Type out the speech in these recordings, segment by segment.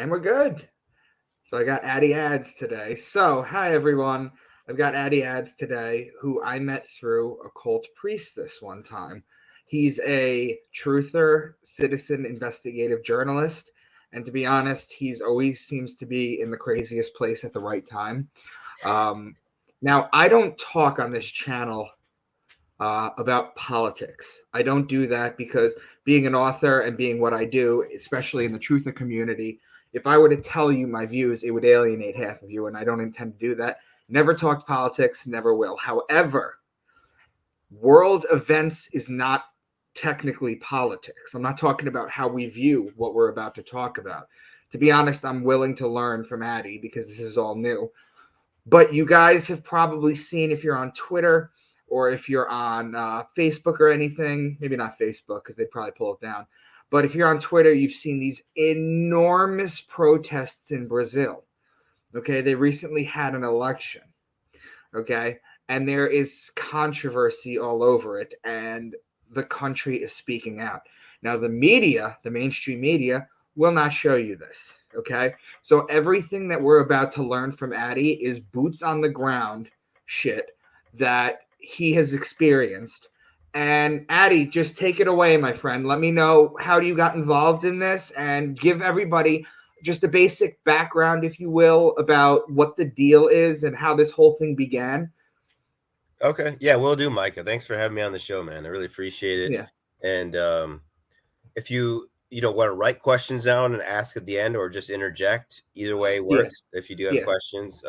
And we're good. So I got Addy ads today. So, hi everyone. I've got Addy ads today who I met through a cult priest this one time. He's a truther, citizen investigative journalist. And to be honest, he's always seems to be in the craziest place at the right time. Um, Now, I don't talk on this channel about politics. I don't do that because being an author and being what I do, especially in the truther community, if I were to tell you my views, it would alienate half of you, and I don't intend to do that. Never talked politics, never will. However, world events is not technically politics. I'm not talking about how we view what we're about to talk about. To be honest, I'm willing to learn from Addy because this is all new. But you guys have probably seen, if you're on Twitter or if you're on Facebook or anything, maybe not Facebook because they'd probably pull it down. But if you're on Twitter, you've seen these enormous protests in Brazil. Okay, they recently had an election. Okay, and there is controversy all over it, and the country is speaking out. Now, the media, the mainstream media, will not show you this. Okay, so everything that we're about to learn from Addy is boots on the ground shit that he has experienced. And Addy, just take it away, my friend. Let me know how you got involved in this and give everybody just a basic background, if you will, about what the deal is and how this whole thing began. Okay. Yeah, will do, Micah. Thanks for having me on the show, man. I really appreciate it. Yeah. And if you want to write questions down and ask at the end or just interject, either way Yeah. works if you do have Yeah. questions.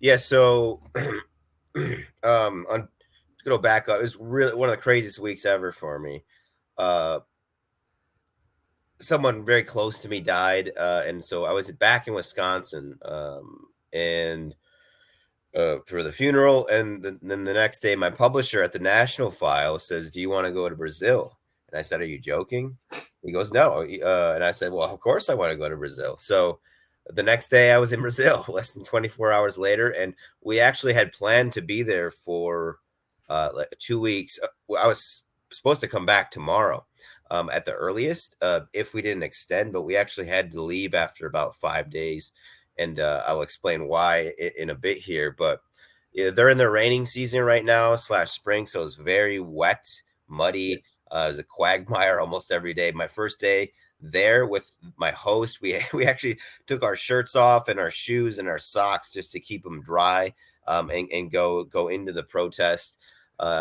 Yeah, so to go back up, it was really one of the craziest weeks ever for me. Someone very close to me died, and so I was back in Wisconsin, and for the funeral, and then the next day, my publisher at the National File says, "Do you want to go to Brazil?" And I said, "Are you joking?" He goes, "No," and I said, "Well, of course I want to go to Brazil." So the next day, I was in Brazil, less than 24 hours later, and we actually had planned to be there for like 2 weeks. I was supposed to come back tomorrow. At the earliest, if we didn't extend, but we actually had to leave after about 5 days, and I'll explain why in a bit here. But they're in their raining season right now / spring, so it's very wet, muddy. It's a quagmire almost every day. My first day there with my host, we actually took our shirts off and our shoes and our socks just to keep them dry, and go into the protest.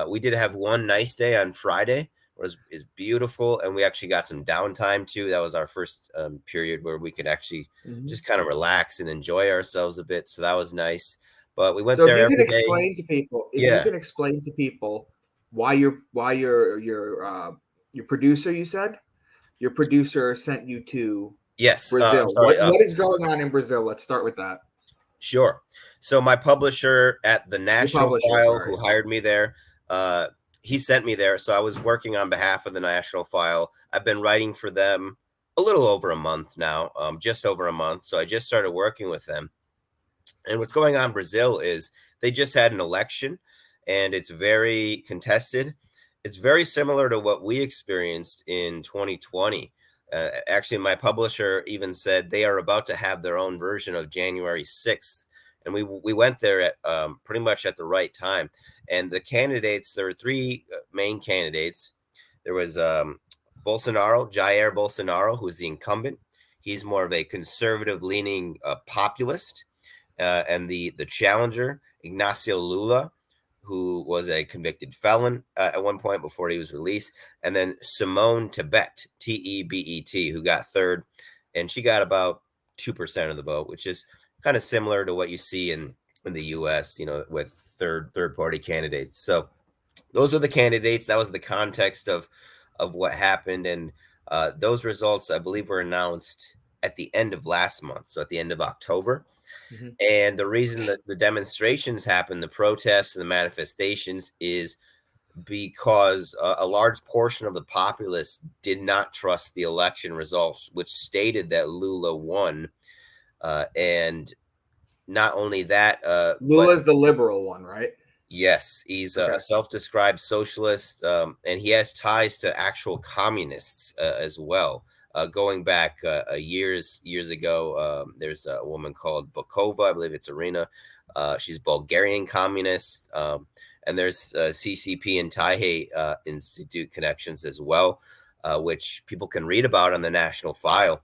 We did have one nice day on Friday. Is beautiful, and we actually got some downtime too. That was our first period where we could actually just kind of relax and enjoy ourselves a bit. So that was nice. But we went So if there you could every day. explain to people, Yeah. why your producer, you said your producer sent you to Yes. I'm Brazil. sorry. What is going on in Brazil? Let's start with that. Sure. So my publisher at the Your National publisher, File, sorry. who hired me there, he sent me there. So I was working on behalf of the National File. I've been writing for them a little over a month now, just over a month. So I just started working with them. And what's going on in Brazil is they just had an election, and it's very contested. It's very similar to what we experienced in 2020. Actually, my publisher even said they are about to have their own version of January 6th. And we went there at pretty much at the right time. And the candidates, there were three main candidates. There was Bolsonaro, Jair Bolsonaro, who's the incumbent. He's more of a conservative leaning populist. And the challenger, Ignacio Lula, who was a convicted felon at one point before he was released, and then Simone Tebet, Tebet, who got third, and she got about 2% of the vote, which is kind of similar to what you see in the U.S., with third party candidates. So those are the candidates. That was the context of what happened, and those results, I believe, were announced at the end of last month, so at the end of October. Mm-hmm. And the reason that the demonstrations happened, the protests and the manifestations, is because a large portion of the populace did not trust the election results, which stated that Lula won. And not only that, Lula's the liberal one, right? Yes, he's a self-described socialist, and he has ties to actual communists as well. Going back years ago, there's a woman called Bokova, I believe it's Arena. She's Bulgarian communist. And there's CCP and Taipei Institute connections as well, which people can read about on the National File.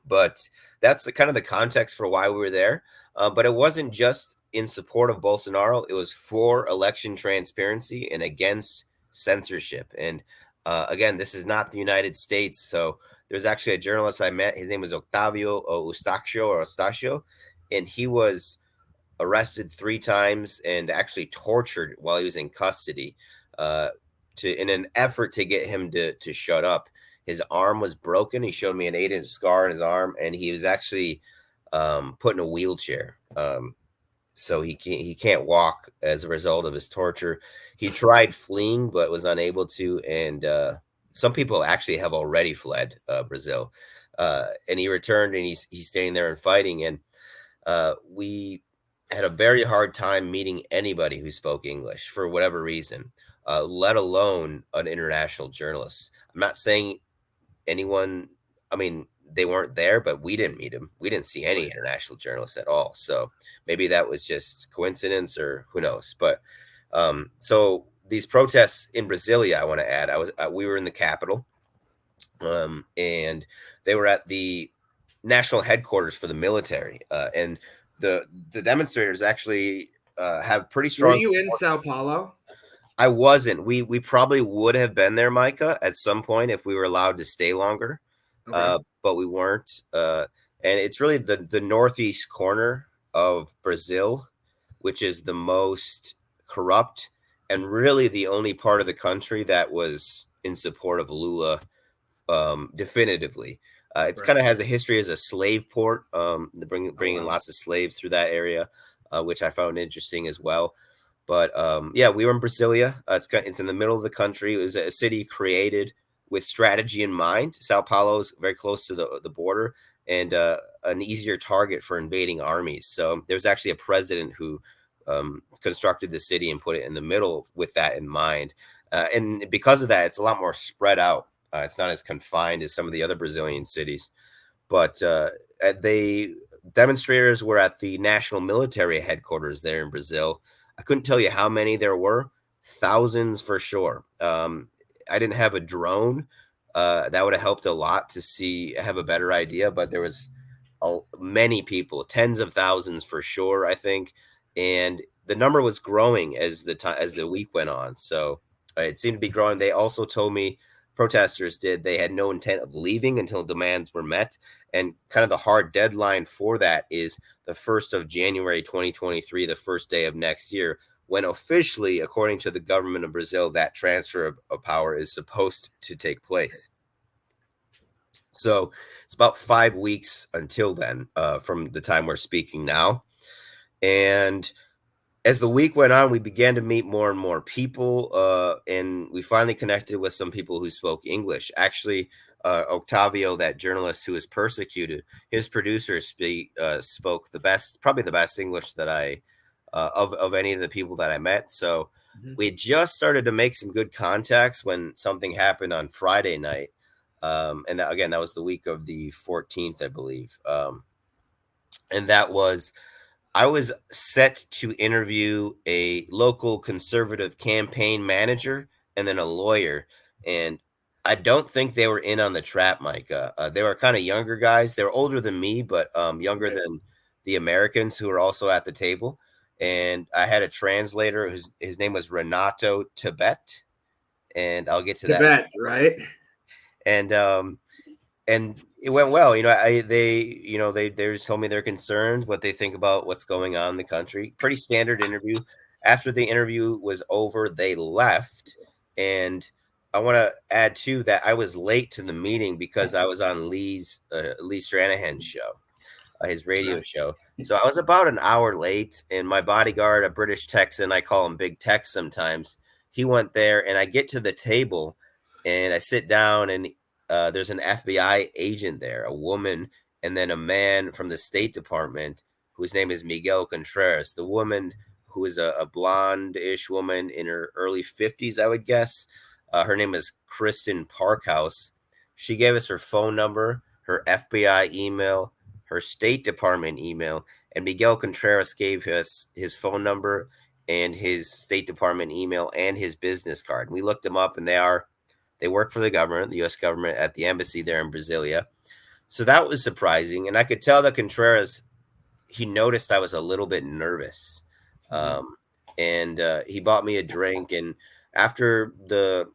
But that's the kind of the context for why we were there. But it wasn't just in support of Bolsonaro; it was for election transparency and against censorship. And again, this is not the United States, so there's actually a journalist I met. His name was Octavio Eustacio, and he was arrested 3 times and actually tortured while he was in custody, uh, in an effort to get him to shut up. His arm was broken. He showed me an 8-inch scar on his arm, and he was actually put in a wheelchair. So he can't walk as a result of his torture. He tried fleeing but was unable to, and some people actually have already fled Brazil. And he returned, and he's staying there and fighting. And we had a very hard time meeting anybody who spoke English for whatever reason, let alone an international journalist. I'm not saying anyone, I mean, they weren't there, but we didn't meet them. We didn't see any international journalists at all. So maybe that was just coincidence or who knows. But so these protests in Brasilia, I want to add, we were in the capital, and they were at the national headquarters for the military, and the demonstrators actually have pretty Were strong you in support. Sao Paulo? I wasn't. We probably would have been there, Micah, at some point if we were allowed to stay longer, Okay. but we weren't. And it's really the northeast corner of Brazil, which is the most corrupt and really the only part of the country that was in support of Lula, definitively. It's Right. kind of has a history as a slave port, Oh bringing wow. lots of slaves through that area, which I found interesting as well. But yeah, we were in Brasilia. It's in the middle of the country. It was a city created with strategy in mind. Sao Paulo is very close to the border and an easier target for invading armies. So there's actually a president who constructed the city and put it in the middle with that in mind. And because of that, it's a lot more spread out. It's not as confined as some of the other Brazilian cities. But they demonstrators were at the national military headquarters there in Brazil. I couldn't tell you how many there were, thousands for sure. I didn't have a drone. That would have helped a lot to have a better idea, but there was many people, tens of thousands for sure, I think. And the number was growing as the week went on. So it seemed to be growing. They also told me, protesters did, they had no intent of leaving until demands were met. And kind of the hard deadline for that is the 1st of January 2023, the first day of next year, when officially, according to the government of Brazil, that transfer of power is supposed to take place. So it's about 5 weeks until then, from the time we're speaking now. And as the week went on, we began to meet more and more people, and we finally connected with some people who spoke English. Actually, Octavio, that journalist who was persecuted, his producer spoke probably the best English that of any of the people that I met. So Mhm. we had just started to make some good contacts when something happened on Friday night. And again, that was the week of the 14th, I believe. And that was, I was set to interview a local conservative campaign manager and then a lawyer. And I don't think they were in on the trap, Micah. They were kind of younger guys. They were older than me, but younger Right. than the Americans who were also at the table. And I had a translator. His name was Renato Tibet. And I'll get to that. Tibet, right? And and it went well. They just told me their concerns, what they think about what's going on in the country. Pretty standard interview. After the interview was over, they left, and I want to add too that I was late to the meeting because I was on Lee Stranahan's show, his radio Right. show. So I was about an hour late, and my bodyguard, a British Texan, I call him Big Tex sometimes, he went there, and I get to the table, and I sit down, and there's an FBI agent there, a woman, and then a man from the State Department whose name is Miguel Contreras. The woman, who is a blonde-ish woman in her early 50s, I would guess. Her name is Kristen Parkhouse. She gave us her phone number, her FBI email, her State Department email, and Miguel Contreras gave us his phone number and his State Department email and his business card. We looked them up, and they work for the government, the U.S. government, at the embassy there in Brasilia. So that was surprising, and I could tell that Contreras, he noticed I was a little bit nervous, Mhm. and he bought me a drink. And after the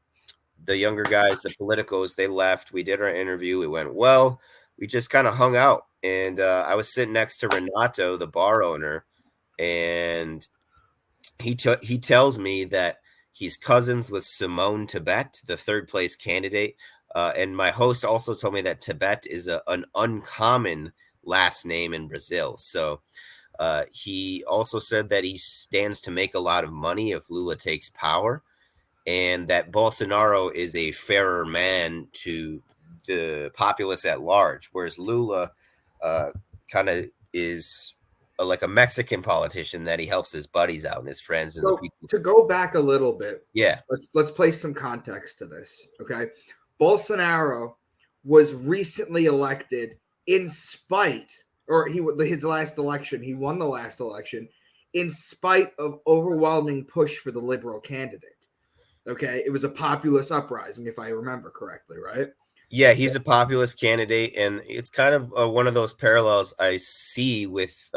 younger guys, the politicos, they left. We did our interview. It went well. We just kind of hung out, and I was sitting next to Renato, the bar owner, and he tells me that he's cousins with Simone Tibet, the third place candidate. And my host also told me that Tibet is an uncommon last name in Brazil. So he also said that he stands to make a lot of money if Lula takes power, and that Bolsonaro is a fairer man to the populace at large, whereas Lula kind of is like a Mexican politician that he helps his buddies out and his friends and the So people. to go back a little bit, Yeah, let's place some context to this. Okay, Bolsonaro was recently elected in spite, or his last election, he won the last election in spite of overwhelming push for the liberal candidate. Okay, it was a populist uprising, if I remember correctly, right? yeah, he's a populist candidate, and it's kind of one of those parallels I see with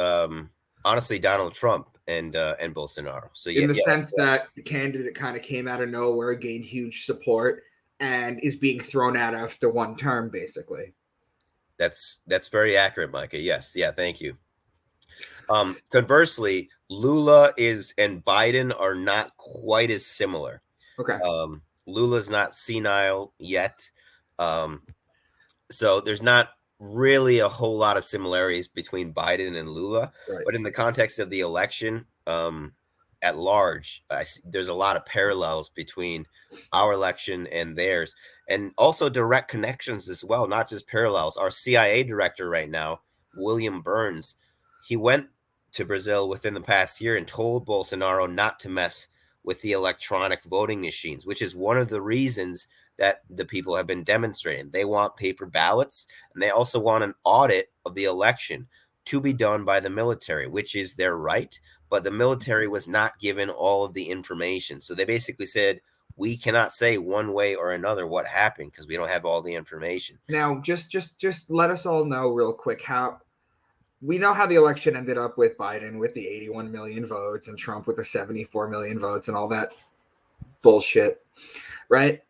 honestly Donald Trump and Bolsonaro. So In yeah, the yeah, sense that the candidate kind of came out of nowhere, gained huge support, and is being thrown out after one term, basically. that's very accurate, Micah. Yes, yeah, thank you. Conversely, Lula is and Biden are not quite as similar. Okay, Lula's not senile yet. Um, so there's not really a whole lot of similarities between Biden and Lula, right. but in the context of the election, at large, there's a lot of parallels between our election and theirs, and also direct connections as well, not just parallels. Our CIA director right now, William Burns, he went to Brazil within the past year and told Bolsonaro not to mess with the electronic voting machines, which is one of the reasons that the people have been demonstrating. They want paper ballots, and they also want an audit of the election to be done by the military, which is their right. But the military was not given all of the information. So they basically said, we cannot say one way or another what happened because we don't have all the information. Now, just let us all know real quick how we know how the election ended up with Biden with the 81 million votes and Trump with the 74 million votes and all that bullshit, right?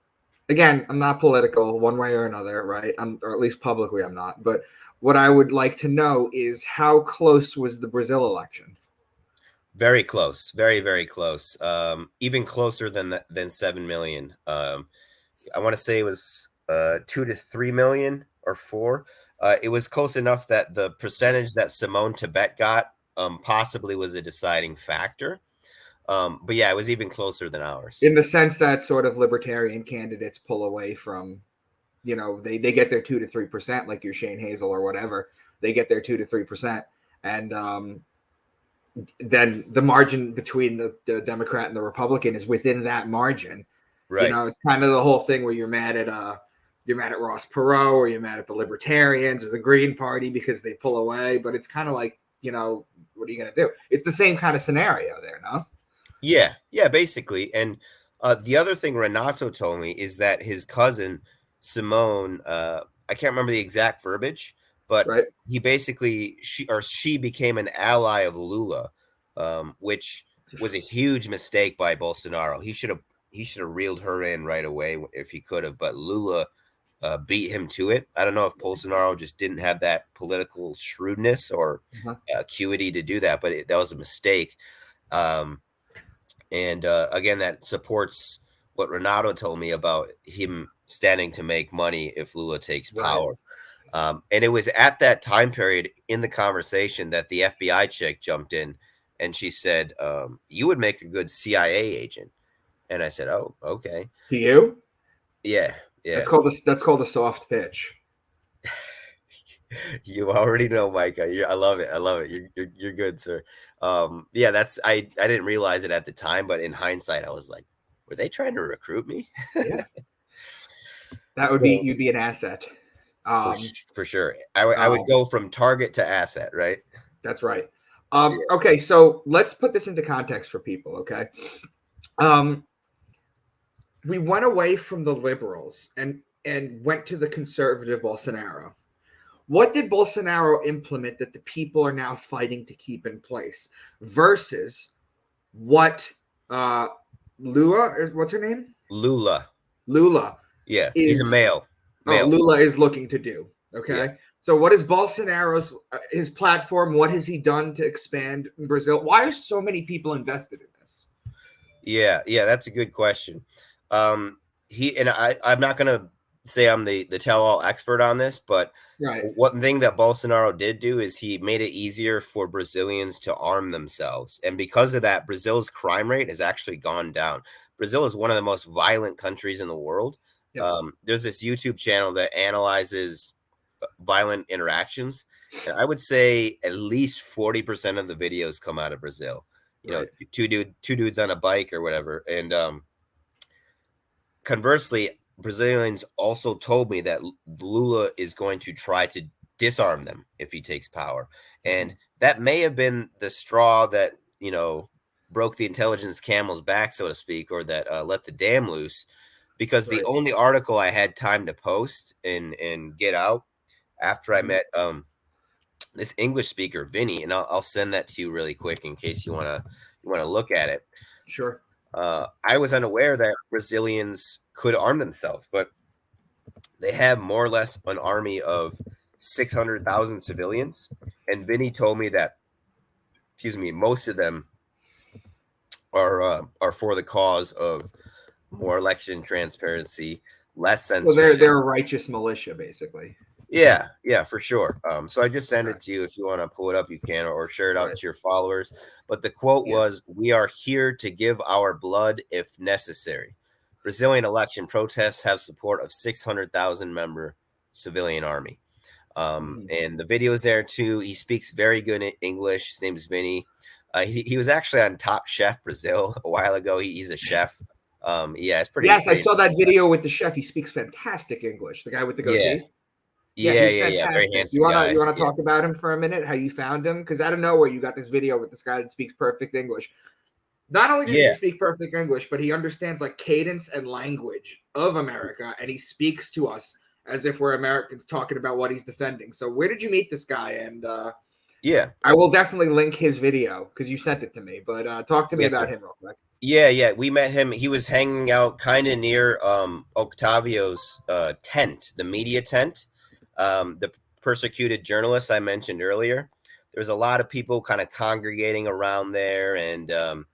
Again, I'm not political one way or another, right? Or at least publicly, I'm not. But what I would like to know is how close was the Brazil election? Very close, very, very close. Even closer than 7 million. I want to say it was 2 to 3 million or 4. It was close enough that the percentage that Simone Tibet got possibly was a deciding factor. But yeah, it was even closer than ours. In the sense that sort of libertarian candidates pull away from, they get their 2 to 3%, like your Shane Hazel or whatever. They get their 2 to 3%. And then the margin between the Democrat and the Republican is within that margin. Right. It's kind of the whole thing where you're mad at Ross Perot, or you're mad at the Libertarians or the Green Party because they pull away. But it's kind of like, what are you going to do? It's the same kind of scenario there, no? Yeah, yeah, basically. And the other thing Renato told me is that his cousin Simone, I can't remember the exact verbiage, but Right. he basically she became an ally of Lula, which was a huge mistake by Bolsonaro. He should have reeled her in right away if he could have, but Lula beat him to it. I don't know if Bolsonaro just didn't have that political shrewdness or Uh-huh. acuity to do that, but that was a mistake. And again, that supports what Renato told me about him standing to make money if Lula takes power. Right. And it was at that time period in the conversation that the FBI chick jumped in and she said, you would make a good CIA agent. And I said, oh, okay. To you? Yeah. Yeah. That's called a soft pitch. You already know, Micah. I love it. I love it. You're good, sir. Yeah, I didn't realize it at the time, but in hindsight, I was like, were they trying to recruit me? Yeah. That would be, So you'd be an asset. for sure, I would Um, go from target to asset, right? that's right. Yeah. Okay, so let's put this into context for people. Okay, um, we went away from the liberals and went to the conservative Bolsonaro. What did Bolsonaro implement that the people are now fighting to keep in place versus what uh, Lula, what's her name? Lula. Lula Yeah, he's a is, male. oh, Male. Lula is looking to do. Yeah. Okay. So what is Bolsonaro's, his platform? What has he done to expand Brazil? Why are so many people invested in this? Yeah, that's a good question. He and I'm not gonna say I'm the tell-all expert on this, but Right. one thing that Bolsonaro did do is he made it easier for Brazilians to arm themselves, and because of that, Brazil's crime rate has actually gone down. Brazil is one of the most violent countries in the world. Yes. There's this YouTube channel that analyzes violent interactions, and I would say at least 40% of the videos come out of Brazil. You know, Right. two dudes on a bike or whatever. And conversely, Brazilians also told me that Lula is going to try to disarm them if he takes power. And that may have been the straw that, broke the intelligence camel's back, so to speak, or that let the dam loose. Because the Right. only article I had time to post and get out after I met this English speaker, Vinny, and I'll send that to you really quick in case you wanna look at it. Sure. I was unaware that Brazilians could arm themselves, but they have more or less an army of 600,000 civilians. And Vinny told me that, excuse me, most of them are for the cause of more election transparency, less So censorship. they're a righteous militia, basically. Yeah, for sure. So I just send Okay. it to you. If you want to pull it up, you can, or share it out Right. to your followers. But the quote Yeah. was, "We are here to give our blood if necessary." Brazilian election protests have support of 600,000 member civilian army. And the video's there too. He speaks very good English. His name's Vinny. He was actually on Top Chef Brazil a while ago. He's a chef. Yeah, it's Yes, I pretty saw that impressive. video with the chef. He speaks fantastic English. The guy with the Yeah, goatee. Yeah, yeah, he's yeah, yeah. Very fantastic. You handsome wanna guy. you wanna Yeah. talk about him for a minute? How you found him? Because out of nowhere, you got this video with this guy that speaks perfect English. Not only does he Yeah. speak perfect English, but he understands like cadence and language of America, and he speaks to us as if we're Americans talking about what he's defending. So, where did you meet this guy? And Yeah. I will definitely link his video because you sent it to me. But talk to me Yes, about sir. him real quick. Yeah. We met him. He was hanging out kind of near Octavio's tent, the media tent. The persecuted journalist I mentioned earlier. There's a lot of people kind of congregating around there, and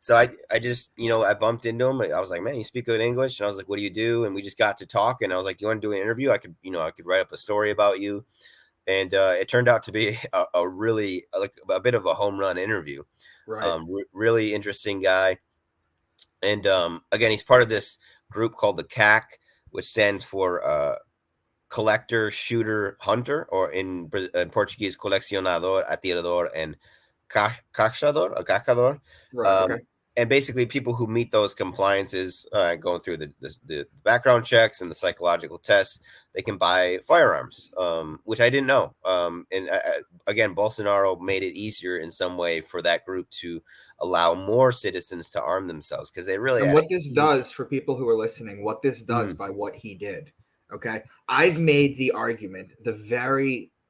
so I just I bumped into him. I was like, man, you speak good English, and I was like, what do you do? And we just got to talk, and I was like, do you want to do an interview? I could write up a story about you, and it turned out to be a really like a bit of a home run interview. Right. Really interesting guy. And again, he's part of this group called the CAC, which stands for collector, shooter, hunter, or in Portuguese, coleccionador, atirador, and caçador, or cacador. Right. Um, Okay. and basically, people who meet those compliances, going through the background checks and the psychological tests, they can buy firearms, which I didn't know. And again, Bolsonaro made it easier in some way for that group to allow more citizens to arm themselves because they really And had a what this huge. does for people who are listening, what this does Mhm. by what he did, okay? I've made the argument,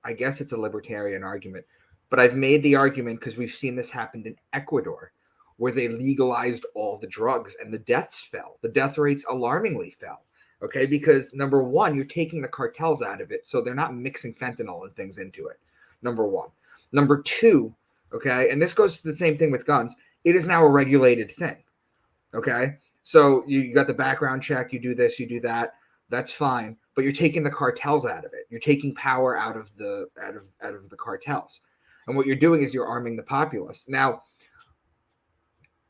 I guess it's a libertarian argument, but I've made the argument because we've seen this happen in Ecuador, where they legalized all the drugs and the deaths fell. The death rates alarmingly fell, okay? Because number one, you're taking the cartels out of it, so they're not mixing fentanyl and things into it, number one. Number two, okay, and this goes to the same thing with guns, it is now a regulated thing. Okay. So you got the background check, you do this, you do that. That's fine. But you're taking the cartels out of it. You're taking power out of the cartels. And what you're doing is you're arming the populace. Now,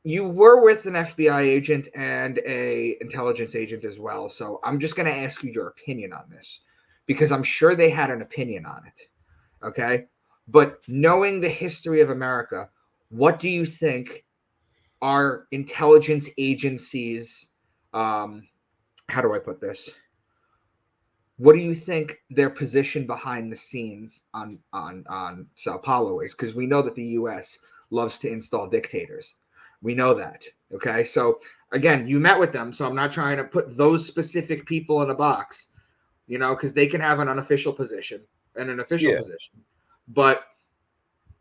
you were with an FBI agent and a intelligence agent as well. So I'm just going to ask you your opinion on this because I'm sure they had an opinion on it. Okay? But knowing the history of America, what do you think our intelligence agencies, how do I put this? what do you think their position behind the scenes on Sao Paulo is? Because we know that the U.S. loves to install dictators. We know that. Okay, so again, you met with them, so I'm not trying to put those specific people in a box, because they can have an unofficial position and an official Yeah. position. But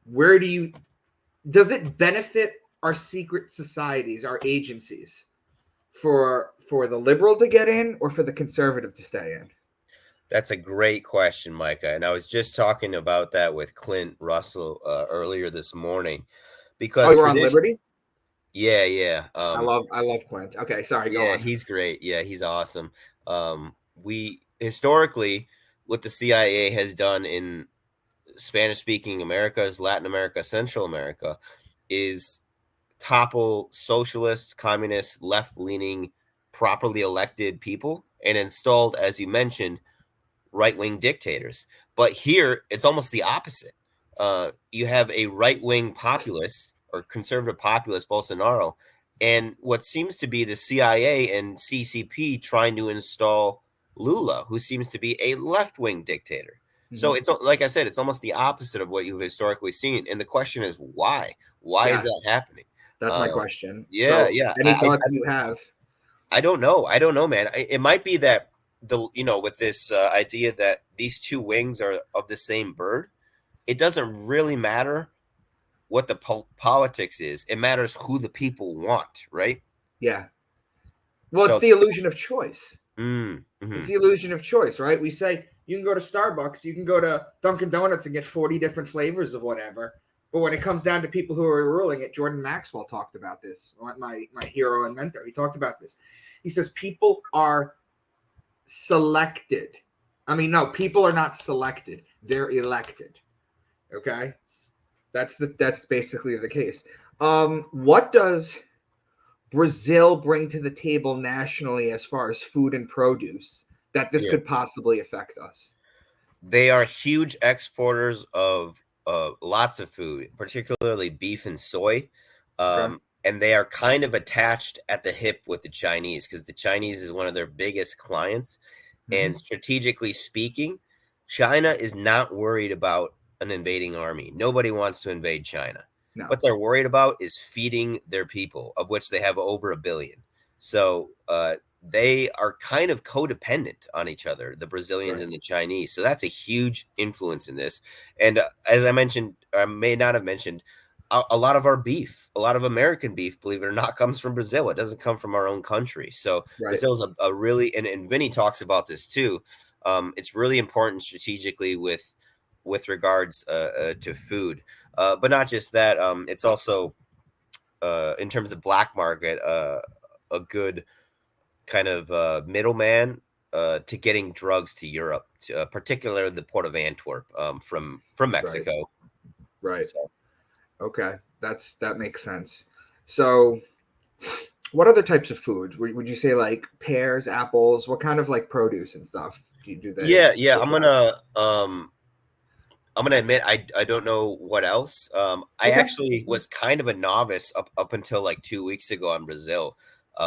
where does it benefit our secret societies, our agencies, for the liberal to get in or for the conservative to stay in? That's a great question, Micah. And I was just talking about that with Clint Russell earlier this morning, Oh, because you were on tradition, Liberty. yeah, yeah, I love Clint. Okay, sorry, go yeah, on. he's great. Yeah, he's awesome. We historically, what the CIA has done in Spanish speaking Americas, Latin America, Central America, is topple socialist, communist, left leaning, properly elected people and installed, as you mentioned, right wing dictators. But here, it's almost the opposite. You have a right wing populist or conservative populist, Bolsonaro, and what seems to be the CIA and CCP trying to install Lula, who seems to be a left wing dictator. So Hmm. it's like I said, it's almost the opposite of what you've historically seen. And the question is why? Why is that Yes, happening? that's my Um, question. yeah, So, yeah. any thoughts you have? I don't know. I don't know, man. It might be that with this idea that these two wings are of the same bird. It doesn't really matter what the politics is. It matters who the people want, right? Yeah. Well, it's So, the illusion of choice. It's mhm. the illusion of choice, right? We say you can go to Starbucks, you can go to Dunkin' Donuts and get 40 different flavors of whatever. But when it comes down to people who are ruling it, Jordan Maxwell talked about this, my hero and mentor. He talked about this. He says people are selected. I mean, no, people are not selected. They're elected. Okay? That's basically the case. What does Brazil bring to the table nationally as far as food and produce that this Yeah. could possibly affect us? They are huge exporters of lots of food, particularly beef and soy. Okay. And they are kind of attached at the hip with the Chinese because the Chinese is one of their biggest clients. Mm-hmm. And strategically speaking, China is not worried about an invading army. Nobody wants to invade China. No. What they're worried about is feeding their people, of which they have over 1 billion. So they are kind of codependent on each other, the Brazilians Right. and the Chinese. So that's a huge influence in this. And as I mentioned, I may not have mentioned, a lot of our beef, a lot of American beef, believe it or not, comes from Brazil. It doesn't come from our own country. So Right. Brazil's a really, and Vinny talks about this too. It's really important strategically with regards to food, but not just that. It's also in terms of black market, a good kind of middleman to getting drugs to Europe, particularly the port of Antwerp from Right. Mexico. Right. So Okay. That makes sense. So, what other types of food would you say, like pears, apples? What kind of like produce and stuff do they yeah, yeah, look at? I'm gonna admit I don't know what else. I Okay. actually was kind of a novice up until like 2 weeks ago in Brazil,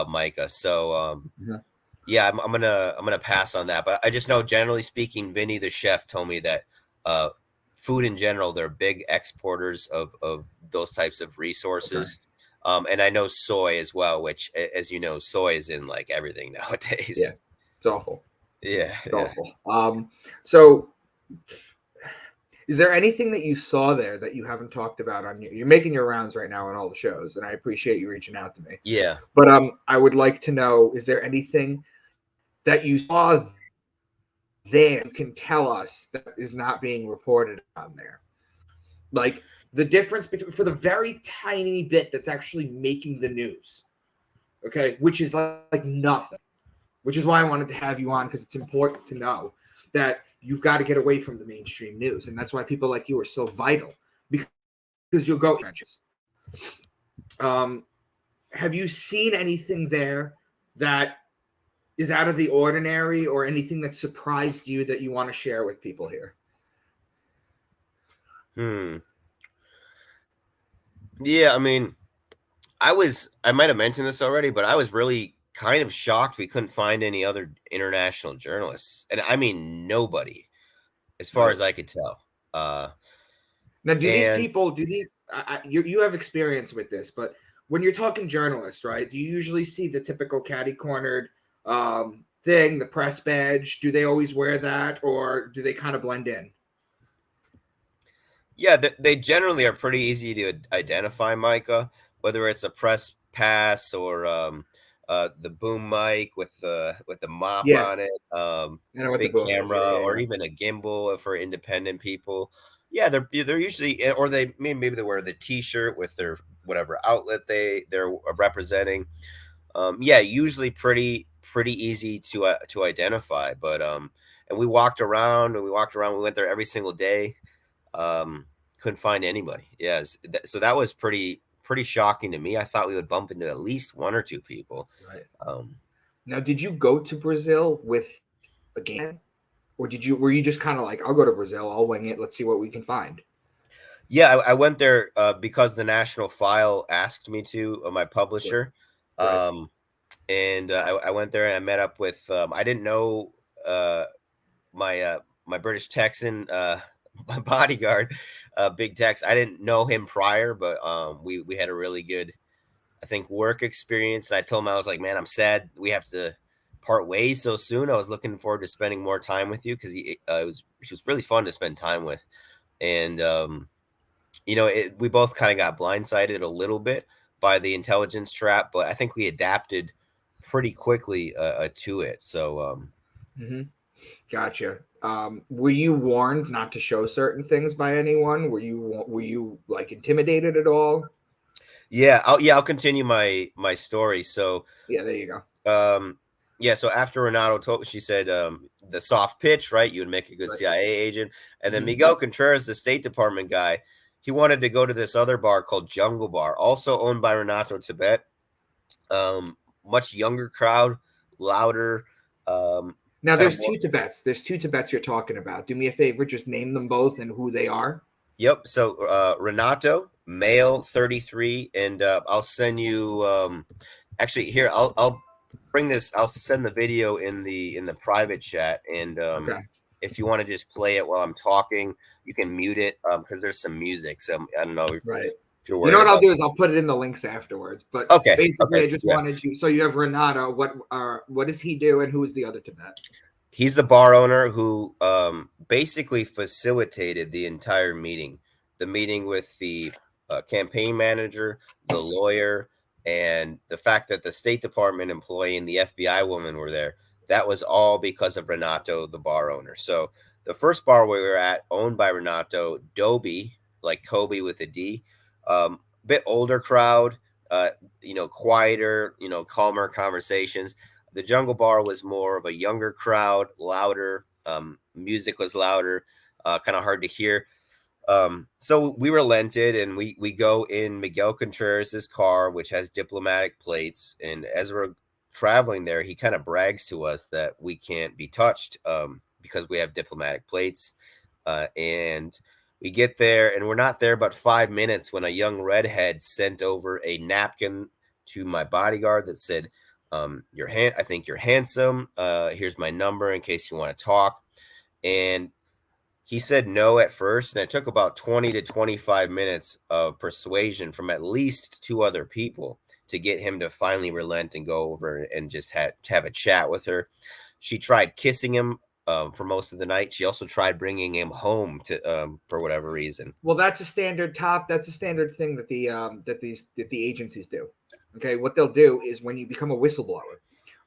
Micah. So Mhm. yeah, I'm gonna pass on that. But I just know, generally speaking, Vinny the chef told me that uh, food in general, they're big exporters of those types of Okay. resources. And I know soy as well, which, as you know, soy is in like everything Yeah. nowadays. It's awful. Yeah, It's yeah. awful. So is there anything that you saw there that you haven't talked about on you're making your rounds right now on all the shows, and I appreciate you reaching out to me. Yeah. But I would like to know, is there anything that you saw there you can tell us that is not being reported on there? Like the difference between for the very tiny bit that's actually making the news, okay, which is like nothing. Which is why I wanted to have you on because it's important to know that you've got to get away from the mainstream news, and that's why people like you are so vital because you'll go trenches. Um, have you seen anything there that is out of the ordinary or anything that surprised you that you want to share with people here? Hmm. Yeah, I mean, I might have mentioned this already, but I was really kind of shocked we couldn't find any other international journalists, and I mean nobody, as far Right. as I could tell. Now, do these And people, do these, you have experience with this, but when you're talking journalists, right, do you usually see the typical catty cornered thing, the press badge? Do they always wear that, or do they kind of blend in? yeah, they generally are pretty easy to identify, Micah, whether it's a press pass or the boom mic with the mop Yeah, on it, I know what the big boom is. Yeah, camera, yeah, or yeah. even a gimbal for independent people. Yeah, they're usually, or they maybe they wear the T-shirt with their whatever outlet they're representing. Yeah, usually pretty easy to identify. But and we walked around and we walked around. We went there every single day. Um, couldn't find anybody. Yes, so that was pretty shocking to me. I thought we would bump into at least one or two people. Right. Um, Now, did you go to Brazil with a game, or were you just kind of like, I'll go to Brazil, I'll wing it, let's see what we can find? yeah, I went there because the National File asked me to, my Right. publisher. Right. Um, and I went there and I met up with. I didn't know my British Texan my bodyguard, Big Tex. I didn't know him prior, but we had a really good, I think, work experience. And I told him, I was like, man, I'm sad we have to part ways so soon. I was looking forward to spending more time with you because he was really fun to spend time with. And we both kind of got blindsided a little bit by the intelligence trap, but I think we adapted pretty quickly to it. So Mm-hmm. Gotcha. Were you warned not to show certain things by anyone? Were you like intimidated at all? I'll continue my story. So Yeah, there you go. um, yeah, so after Renato told, she said the soft pitch, right? You would make a good Right. CIA agent, and then Mm-hmm. Miguel Contreras, the State Department guy, he wanted to go to this other bar called Jungle Bar, also owned by Renato Tibet. Um, Much younger crowd, louder, Now kind of there's more. two Tibets. There's two Tibets you're talking about. Do me a favor, just name them both and who they are. Yep. So Renato, male, 33, and I'll send you. Actually, here I'll bring this. I'll send the video in the private chat, and Okay. if you want to just play it while I'm talking, you can mute it because there's some music. So I don't know Right. if you're You know worried what I'll about. do is I'll put it in the links afterwards. But Okay. basically, Okay. I just Yeah. wanted you. So you have Renato. What does he do, and who is the other Tibet? He's the bar owner who basically facilitated the meeting with the campaign manager, the lawyer, and the fact that the State Department employee and the FBI woman were there. That was all because of Renato, the bar owner. So the first bar we were at, owned by Renato, Dobie, like Kobe with a D, bit older crowd, quieter, calmer conversations. The Jungle Bar was more of a younger crowd, louder. Music was louder, kind of hard to hear. So we relented and we go in Miguel Contreras' car, which has diplomatic plates. And as we're traveling there, he kind of brags to us that we can't be touched because we have diplomatic plates. And we get there and we're not there but 5 minutes when a young redhead sent over a napkin to my bodyguard that said, I think you're handsome. Here's my number in case you want to talk. And he said no at first, and it took about 20 to 25 minutes of persuasion from at least two other people to get him to finally relent and go over and just have a chat with her. She tried kissing him for most of the night. She also tried bringing him home to for whatever reason. Well, that's a standard top. That's a standard thing that the agencies do. Okay, what they'll do is when you become a whistleblower,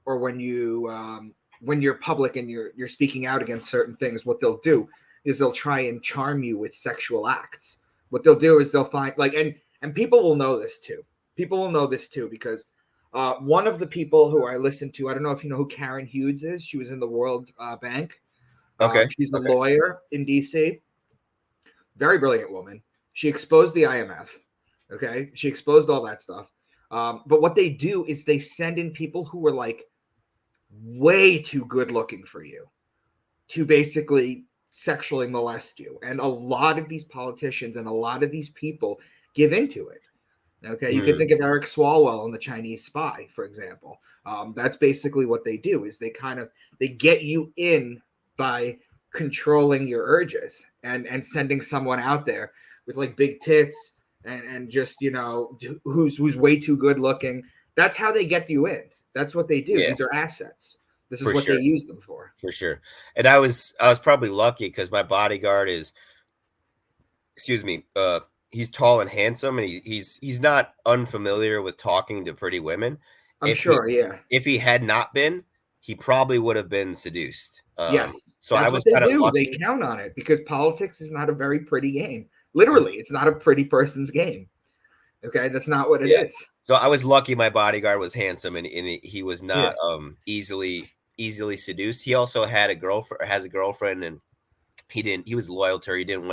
or when you're public and you're speaking out against certain things, what they'll do is they'll try and charm you with sexual acts. What they'll do is they'll find and people will know this too. People will know this too because one of the people who I listened to, I don't know if you know who Karen Hughes is. She was in the World Bank. Okay. She's a Okay. lawyer in DC. Very brilliant woman. She exposed the IMF. Okay, she exposed all that stuff. But what they do is they send in people who are like way too good looking for you to basically sexually molest you. And a lot of these politicians and a lot of these people give into it. Okay, you can Hmm. think of Eric Swalwell and the Chinese Spy, for example. That's basically what they do. Is they get you in by controlling your urges and sending someone out there with like big tits and just who's way too good looking. That's how they get you in. That's what they do. Yeah, These are assets. This is for what they sure, use them for. for sure. And I was probably lucky because my bodyguard is, excuse me, he's tall and handsome, and he's not unfamiliar with talking to pretty women. I'm If he sure, yeah. if he had not been, he probably would have been seduced. Yes, So I that's what was they kind of do. They lucky. count on it because politics is not a very pretty game. Literally, it's not a pretty person's game. Okay, that's not what it Yeah. is. So I was lucky my bodyguard was handsome, and he was Yeah, not easily seduced. He also had a girlfriend, has a girlfriend, and he was loyal to her. He didn't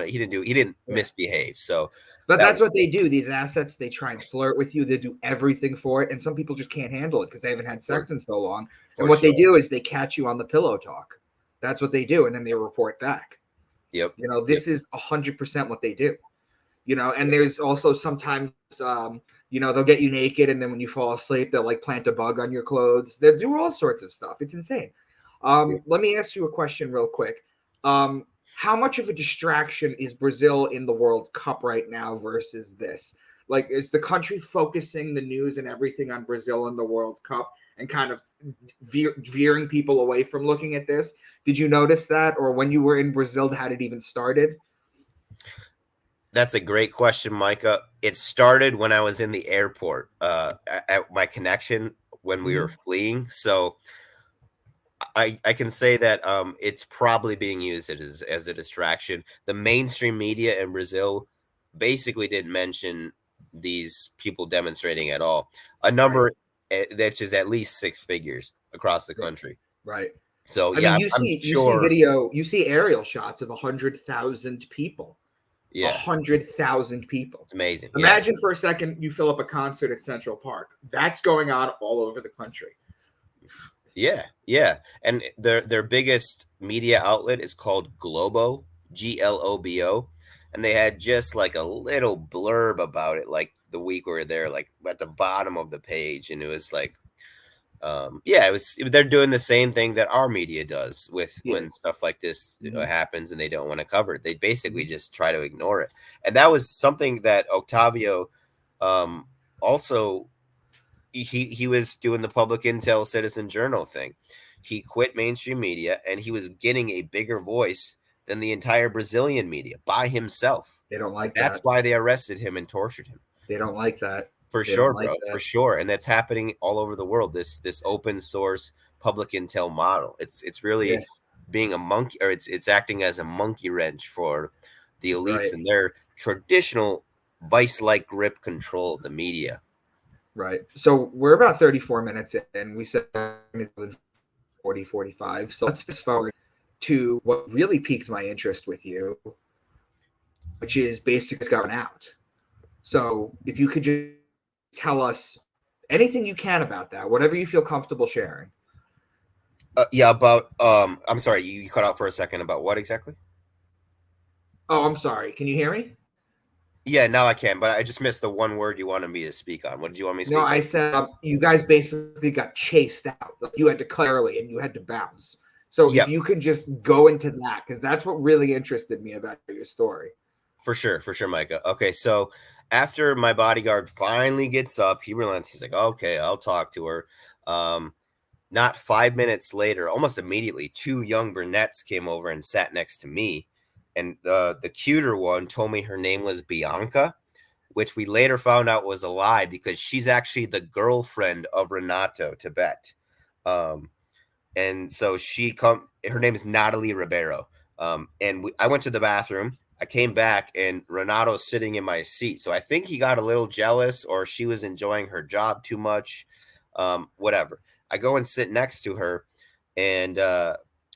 yeah. misbehave. So But that that's was what they do. These assets, they try and flirt with you. They do everything for it, and some people just can't handle it because they haven't had for, sex in so long. And for what they sure. do is they catch you on the pillow talk. That's what they do, and then they report back. Yep. Yep. This is 100% what they do. And there's also sometimes they'll get you naked, and then when you fall asleep they'll like plant a bug on your clothes. They'll do all sorts of stuff. It's insane. Let me ask you a question real quick. How much of a distraction is Brazil in the World Cup right now versus this? Like, is the country focusing the news and everything on Brazil in the World Cup and kind of veering people away from looking at this? Did you notice that? Or when you were in Brazil, had it even started? That's a great question, Micah. It started when I was in the airport at my connection when we were fleeing. So I can say that it's probably being used as a distraction. The mainstream media in Brazil basically didn't mention these people demonstrating at all. A Right. number that is at least six figures across the country. Right. So I yeah, mean, I'm you see sure. video, you see aerial shots of 100,000 people. A Yeah, 100,000 people. it's amazing. Yeah. Imagine for a second you fill up a concert at Central Park. That's going on all over the country. Yeah, yeah, and their biggest media outlet is called Globo, Globo, and they had just like a little blurb about it, like the week we were there, like at the bottom of the page, and it was like, yeah, they're doing the same thing that our media does with Yeah. when stuff like this Mhm. happens and they don't want to cover it. They basically Mhm. just try to ignore it, and that was something that Octavio also he was doing the public intel citizen journal thing. He quit mainstream media and he was getting a bigger voice than the entire Brazilian media by himself. They don't And like that's that. why they arrested him and tortured him. They don't like that. For They don't sure, like bro. For that. sure. And that's happening all over the world. This open source public intel model. It's Yeah. really being a monkey, or it's acting as a monkey wrench for the Right. elites and their traditional vice-like grip control of the media. Right. So we're about 34 minutes in. We said 40, 45. So let's fast forward to what really piqued my interest with you, which is basically going out. So if you could just tell us anything you can about that, whatever you feel comfortable sharing. Yeah, about I'm sorry, you cut out for a second. About what exactly? Oh, I'm sorry. Can you hear me? Yeah, now I can, but I just missed the one word you wanted me to speak on. What did you want me to No, speak I on? said you guys basically got chased out. Like, you had to cut early and you had to bounce. So if Yep, you could just go into that, because that's what really interested me about your story. for sure, Micah. Okay, so after my bodyguard finally gets up, he relents. He's like, "Okay, I'll talk to her." Um, Not 5 minutes later, almost immediately, two young brunettes came over and sat next to me, and the cuter one told me her name was Bianca, which we later found out was a lie because she's actually the girlfriend of Renato Tibet. Um, and so her name is Natalie Ribeiro. I went to the bathroom. I came back and Renato's sitting in my seat. So I think he got a little jealous or she was enjoying her job too much. Whatever. I go and sit next to her, and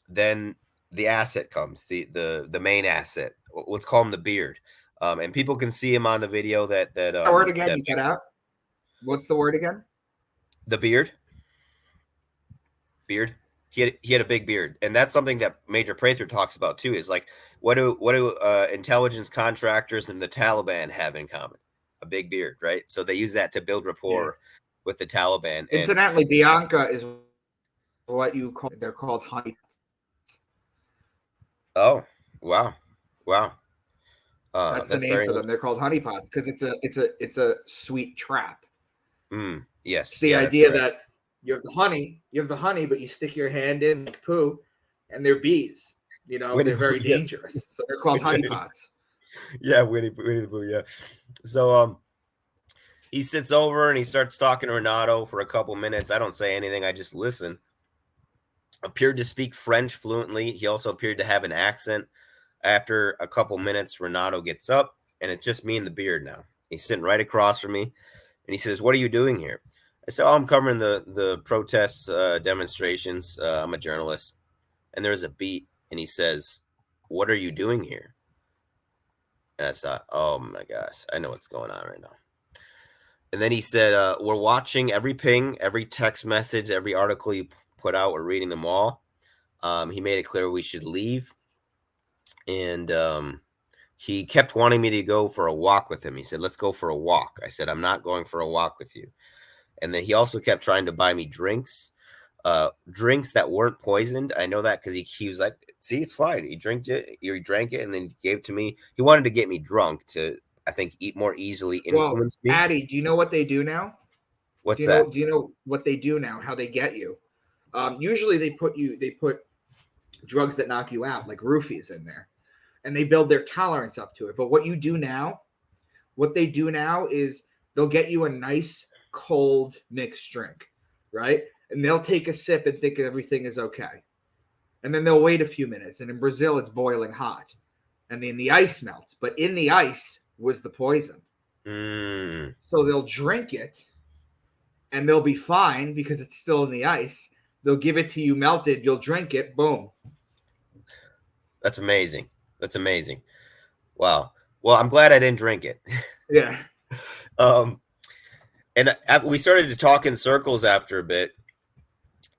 then the asset comes, the main asset. Let's call him the beard. And people can see him on the video The word again, you cut out. What's the word again? the beard. He had a big beard, and that's something that Major Prather talks about too. Is like what do intelligence contractors and the Taliban have in common? A big beard, right? So they use that to build Yeah. rapport. with the Taliban. And Incidentally, Bianca is what you call, they're called honey. oh, wow. That's the That's name very for them. They're called honeypots because it's a sweet trap. It's yes, the yeah, that's idea correct. that you have the honey, but you stick your hand in like poo, and they're bees. Winnie They're Pooh, very yeah. dangerous. So they're called honeypots. Yeah, Winnie the Pooh, yeah. So he sits over and he starts talking to Renato for a couple minutes. I don't say anything, I just listen. Appeared to speak French fluently. He also appeared to have an accent. After a couple minutes, Renato gets up, and it's just me and the beard now. He's sitting right across from me, and he says, "What are you doing here?" I said, "Oh, I'm covering the protests, demonstrations. I'm a journalist." And there's a beat, and he says, "What are you doing here?" And I thought, "Oh my gosh, I know what's going on right now." And then he said, "We're watching every ping, every text message, every article you put out. We're reading them all." He made it clear we should leave, and he kept wanting me to go for a walk with him. He said, "Let's go for a walk." I said, "I'm not going for a walk with you." And then he also kept trying to buy me drinks that weren't poisoned. I know that because he was like, "See, it's fine." He drank it, and then he gave it to me. He wanted to get me drunk to, I think, eat more easily Well, influence me. Addy, do you know what they do now? Do What's you know? that? Do you know what they do now? How they get you? Usually, they put drugs that knock you out, like roofies, in there, and they build their tolerance up to it. But what they do now is they'll get you a nice cold mixed drink, right? And they'll take a sip and think everything is okay. And then they'll wait a few minutes. And in Brazil, it's boiling hot. And then the ice melts. But in the ice was the poison. Mm, So they'll drink it and they'll be fine because it's still in the ice. They'll give it to you melted. You'll drink it. Boom. that's amazing. That's amazing. Wow. Well, I'm glad I didn't drink it. Yeah. um, and we started to talk in circles after a bit.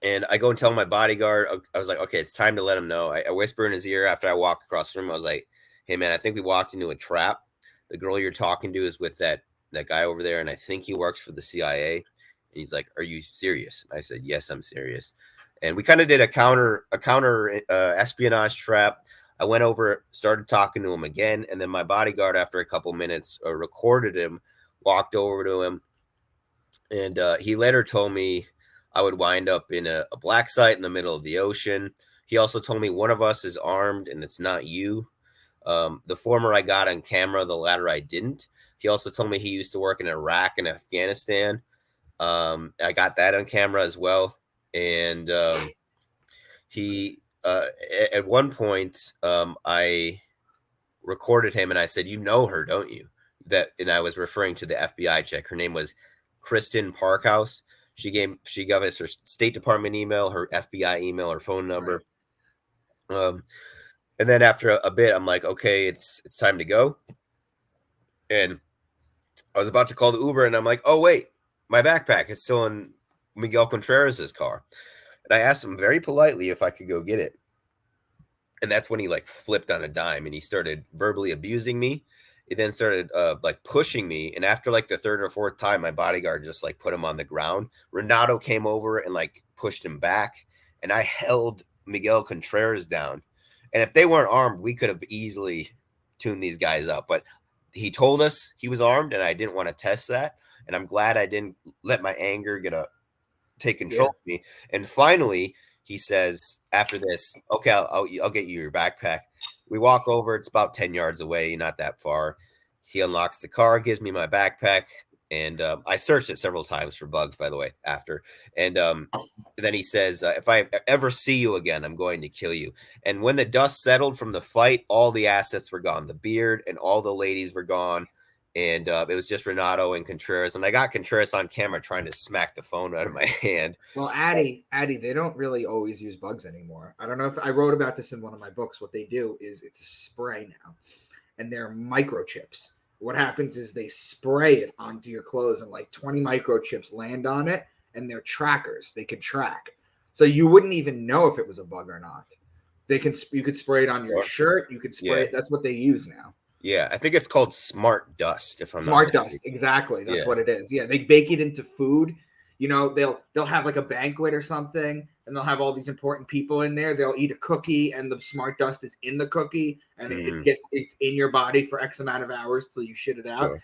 And I go and tell my bodyguard, I was like, "Okay, it's time to let him know." I whisper in his ear after I walk across the room. I was like, "Hey, man, I think we walked into a trap. The girl you're talking to is with that guy over there, and I think he works for the CIA." And he's like, "Are you serious?" I said, "Yes, I'm serious." And we kind of did a counter espionage trap. I went over, started talking to him again, and then my bodyguard, after a couple minutes, recorded him, walked over to him, and he later told me I would wind up in a black site in the middle of the ocean. He also told me one of us is armed and it's not you. The former I got on camera, the latter I didn't. He also told me he used to work in Iraq and Afghanistan. I got that on camera as well. And he, at one point, I recorded him and I said, "You know her, don't you?" And I was referring to the FBI chick. Her name was Kristen Parkhouse. She gave us her State Department email, her FBI email, her phone number. Right. And then after a bit, I'm like, "Okay, it's time to go." And I was about to call the Uber, and I'm like, "Oh wait, my backpack is still in Miguel Contreras' car." And I asked him very politely if I could go get it. And that's when he like flipped on a dime and he started verbally abusing me. He then started like pushing me, and after like the third or fourth time, my bodyguard just like put him on the ground. Renato came over and like pushed him back, and I held Miguel Contreras down. And if they weren't armed, we could have easily tuned these guys up. But he told us he was armed, and I didn't want to test that. And I'm glad I didn't let my anger take control of me. And finally, he says after this, "Okay, I'll get you your backpack." We walk over. It's about 10 yards away, not that far. He unlocks the car, gives me my backpack, and I searched it several times for bugs, by the way, after. And then he says, "If I ever see you again, I'm going to kill you." And when the dust settled from the fight, all the assets were gone. The beard and all the ladies were gone. And it was just Renato and Contreras. And I got Contreras on camera trying to smack the phone out of my hand. Well, Addy, they don't really always use bugs anymore. I don't know if I wrote about this in one of my books. What they do is it's a spray now, and they're microchips. What happens is they spray it onto your clothes, and like 20 microchips land on it, and they're trackers. They can track, so you wouldn't even know if it was a bug or not. You could spray it on your shirt. You could spray it. That's what they use now. Yeah, I think it's called smart dust, if I'm not Smart mistaken. dust, exactly. That's Yeah. what it is. Yeah, they bake it into food, You know, they'll have like a banquet or something, and they'll have all these important people in there. They'll eat a cookie, and the smart dust is in the cookie, and it's in your body for X amount of hours till you shit it out. Sure.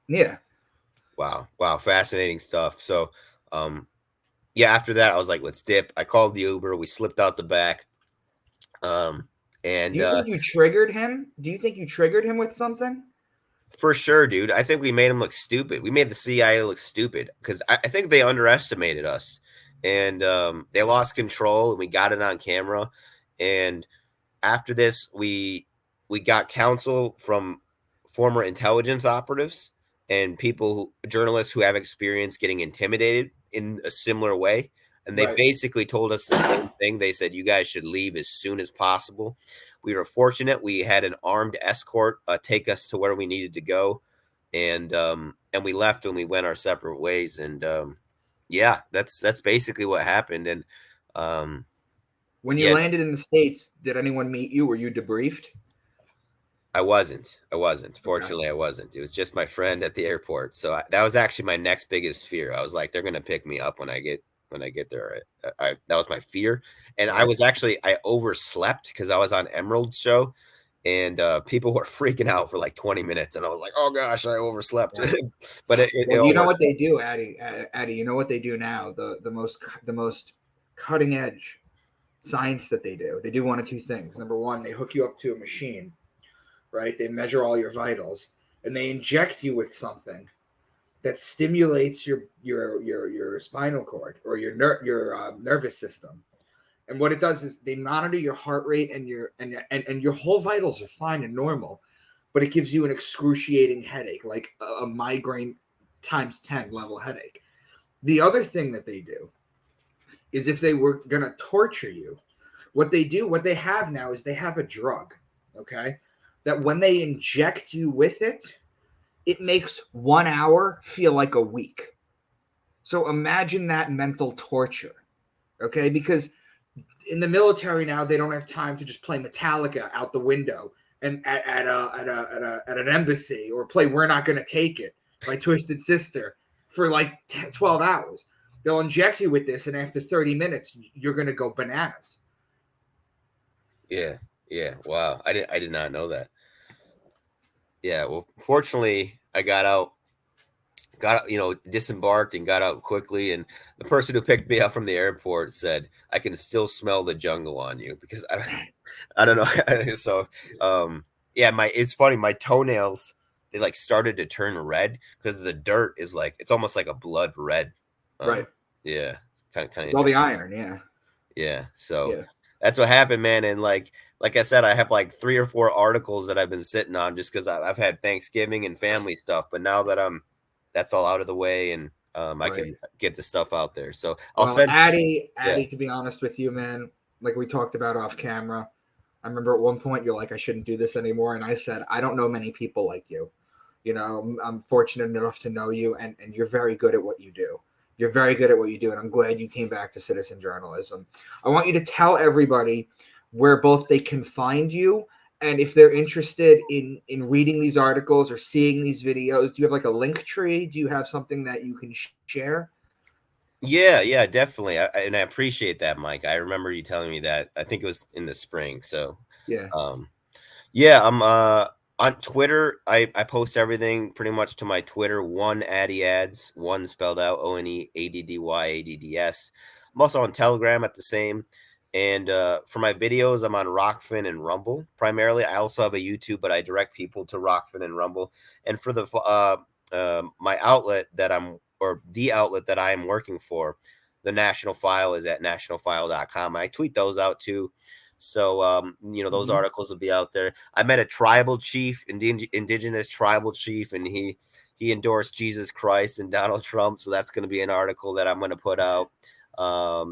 Yeah. Wow, fascinating stuff. So, yeah, after that, I was like, let's dip. I called the Uber. We slipped out the back. And Do you think you triggered him? Do you think you triggered him with something? For sure, dude. I think we made him look stupid. We made the CIA look stupid because I think they underestimated us, and they lost control. And we got it on camera. And after this, we got counsel from former intelligence operatives and journalists who have experience getting intimidated in a similar way. And they basically told us the same thing. They said, you guys should leave as soon as possible. We were fortunate. We had an armed escort take us to where we needed to go. And we left and we went our separate ways. And yeah, that's basically what happened. And when you landed in the States, did anyone meet you? Were you debriefed? I wasn't. Fortunately, I wasn't. It was just my friend at the airport. So that was actually my next biggest fear. I was like, they're going to pick me up when I get there. That was my fear. And I overslept because I was on Emerald's show, and people were freaking out for like 20 minutes. And I was like, oh gosh, I overslept. But you know what they do, Addy? Addy, you know what they do now? The most cutting edge science that they do one of two things. Number one, they hook you up to a machine, right? They measure all your vitals, and they inject you with something that stimulates your spinal cord or your nervous system. And what it does is they monitor your heart rate and your whole vitals are fine and normal, but it gives you an excruciating headache, like a migraine times 10 level headache. The other thing that they do is if they were going to torture you, what they have now is they have a drug, okay, that when they inject you with it, it makes 1 hour feel like a week. So imagine that mental torture, okay? Because in the military now, they don't have time to just play Metallica out the window and at an embassy, or play "We're Not Gonna Take It" by Twisted Sister for like 12 hours. They'll inject you with this, and after 30 minutes, you're gonna go bananas. Yeah. Wow, I did not know that. Yeah, well, fortunately, I got out, disembarked and got out quickly. And the person who picked me up from the airport said, I can still smell the jungle on you, because I don't know. So, yeah, it's funny. My toenails, they like started to turn red because the dirt is like, it's almost like a blood red. Right. Yeah. Kind of all the iron. Yeah. Yeah. So that's what happened, man. And like I said, I have like 3 or 4 articles that I've been sitting on just because I've had Thanksgiving and family stuff. But now that that's all out of the way, and I can get the stuff out there. So I'll send Addy, to be honest with you, man, like we talked about off camera, I remember at one point you're like, I shouldn't do this anymore. And I said, I don't know many people like you. You know, I'm fortunate enough to know you, and you're very good at what you do. You're very good at what you do, and I'm glad you came back to citizen journalism. I want you to tell everybody where both they can find you, and if they're interested in reading these articles or seeing these videos. Do you have like a link tree? Do you have something that you can share? Yeah, definitely. And I appreciate that, Mike. I remember you telling me that. I think it was in the spring. So yeah, I'm on Twitter. I post everything pretty much to my Twitter. One Addy Ads, one spelled out ONEADDYADDS. I'm also on Telegram at the same. And for my videos, I'm on Rockfin and Rumble primarily. I also have a YouTube, but I direct people to Rockfin and Rumble. And for the my outlet that the outlet that I am working for, the National File, is at nationalfile.com. I tweet those out too. So, those articles will be out there. I met a tribal chief, indigenous tribal chief, and he endorsed Jesus Christ and Donald Trump. So that's going to be an article that I'm going to put out. I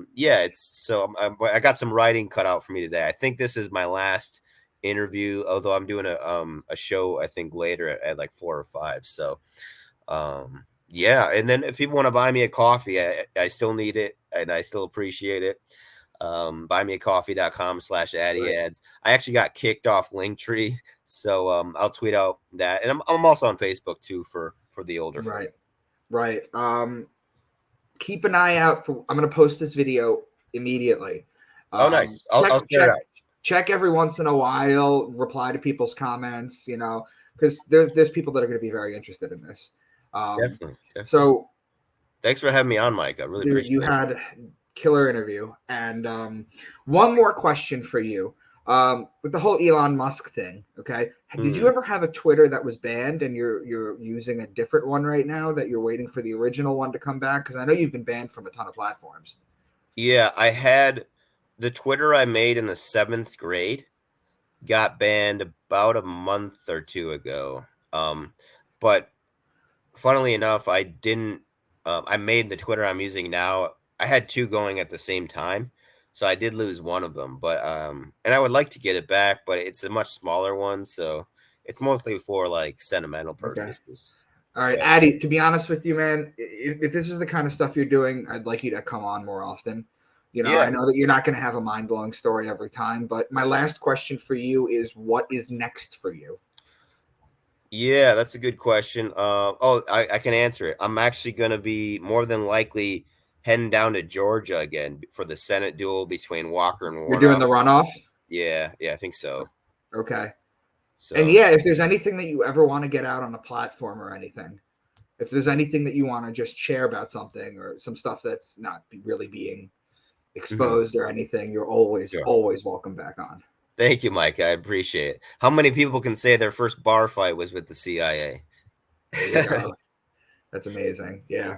got some writing cut out for me today. I think this is my last interview, although I'm doing a show, I think later at like 4 or 5. So, yeah. And then if people want to buy me a coffee, I still need it and I still appreciate it. Buymeacoffee.com/Addy Ads. I actually got kicked off Linktree, so I'll tweet out that, and I'm also on Facebook too for the older right. keep an eye out for. I'm going to post this video immediately. Oh, nice. I'll share it out. Check every once in a while. Reply to people's comments. Because there's people that are going to be very interested in this. Definitely. So, thanks for having me on, Mike. I really dude, appreciate you it. had killer interview. And one more question for you. With the whole Elon Musk thing, okay? Did you ever have a Twitter that was banned and you're using a different one right now that you're waiting for the original one to come back? Because I know you've been banned from a ton of platforms. Yeah, I had the Twitter I made in the 7th grade got banned about a month or two ago. But funnily enough, I didn't. I made the Twitter I'm using now. I had 2 going at the same time, so I did lose one of them. But and I would like to get it back, but it's a much smaller one, so it's mostly for like sentimental purposes. All right, But, Addy, to be honest with you, man, if this is the kind of stuff you're doing, I'd like you to come on more often. yeah, I know that you're not going to have a mind-blowing story every time, but my last question for you is what is next for you? yeah, that's a good question. I can answer it. I'm actually going to be more than likely heading down to Georgia again for the Senate duel between Walker and You're doing Warnock. the runoff? Yeah, I think so. Okay. And So yeah, if there's anything that you ever want to get out on a platform or anything, if there's anything that you want to just share about something or some stuff that's not really being exposed or anything, you're always welcome back on. Thank you, Mike. I appreciate it. How many people can say their first bar fight was with the CIA? There you go. That's amazing. Yeah.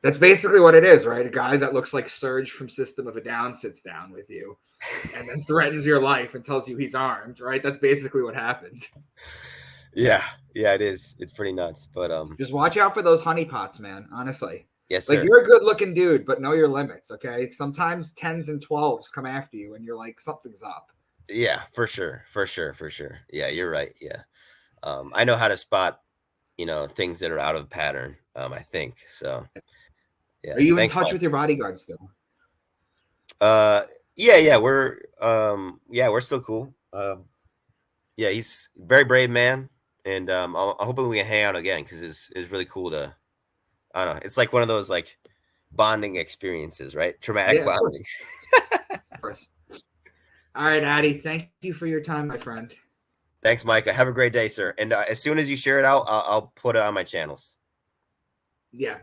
That's basically what it is, right? A guy that looks like Surge from System of a Down sits down with you and then threatens your life and tells you he's armed, right? That's basically what happened. Yeah, it is. It's pretty nuts. But just watch out for those honeypots, man. Honestly. Yes, like sir. You're a good looking dude, but know your limits, okay? Sometimes 10s and 12s come after you and you're like, something's up. Yeah, for sure. Yeah, you're right. Yeah. I know how to spot, things that are out of pattern. I think so. Yeah. Are you in Thanks, touch Mike. with your bodyguards still? Yeah, we're still cool. Yeah, he's a very brave man, and I'm hoping we can hang out again because it's really cool to. I don't know. It's like one of those like bonding experiences, right? Traumatic bonding. Of course. All right, Addy. Thank you for your time, my friend. Thanks, Micah. Have a great day, sir. And as soon as you share it out, I'll put it on my channels. Yeah.